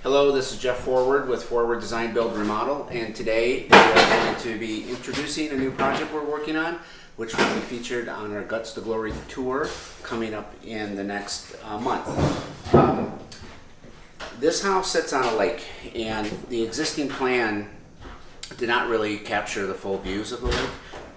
Hello, this is Jeff Forward with Forward Design Build Remodel, and today we are going to be introducing a new project we're working on, which will be featured on our Guts to Glory tour coming up in the next month. This house sits on a lake, and the existing plan did not really capture the full views of the lake.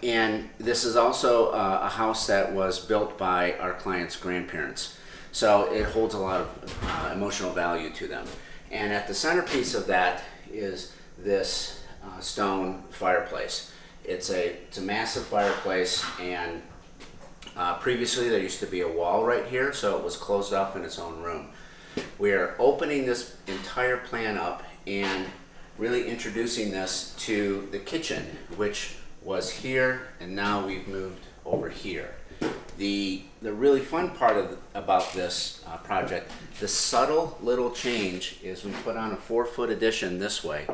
And this is also a house that was built by our client's grandparents, so it holds a lot of emotional value to them. And at the centerpiece of that is this stone fireplace. It's a massive fireplace, and previously there used to be a wall right here, so it was closed off in its own room. We are opening this entire plan up and really introducing this to the kitchen, which was here, and now we've moved over here. The really fun part about this project, the subtle little change, is we put on a 4-foot addition this way,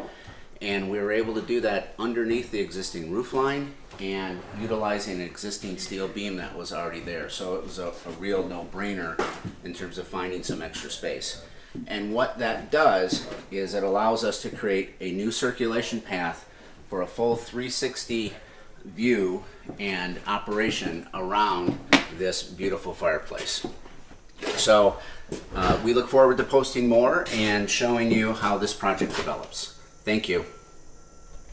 and we were able to do that underneath the existing roof line and utilizing an existing steel beam that was already there. So it was a real no-brainer in terms of finding some extra space. And what that does is it allows us to create a new circulation path for a full 360 view and operation around this beautiful fireplace. So we look forward to posting more and showing you how this project develops. Thank you.